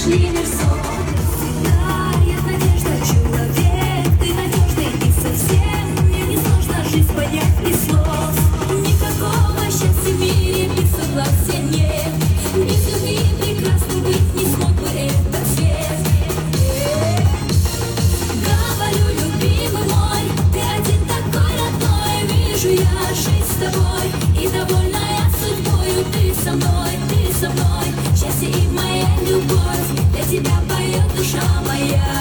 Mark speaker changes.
Speaker 1: универсон. Сияет надежда, человек, ты надежный и совсем мне не сложно жизнь понять без слов. Никакого счастья в мире без согласия нет. Без любви прекрасно быть не смог бы этот свет. Говорю, любимый мой, ты один такой родной. Вижу я жизнь с тобой и довольная судьбою. Ты со мной, ты со мной. Счастье и моя любовь, для тебя поет душа моя.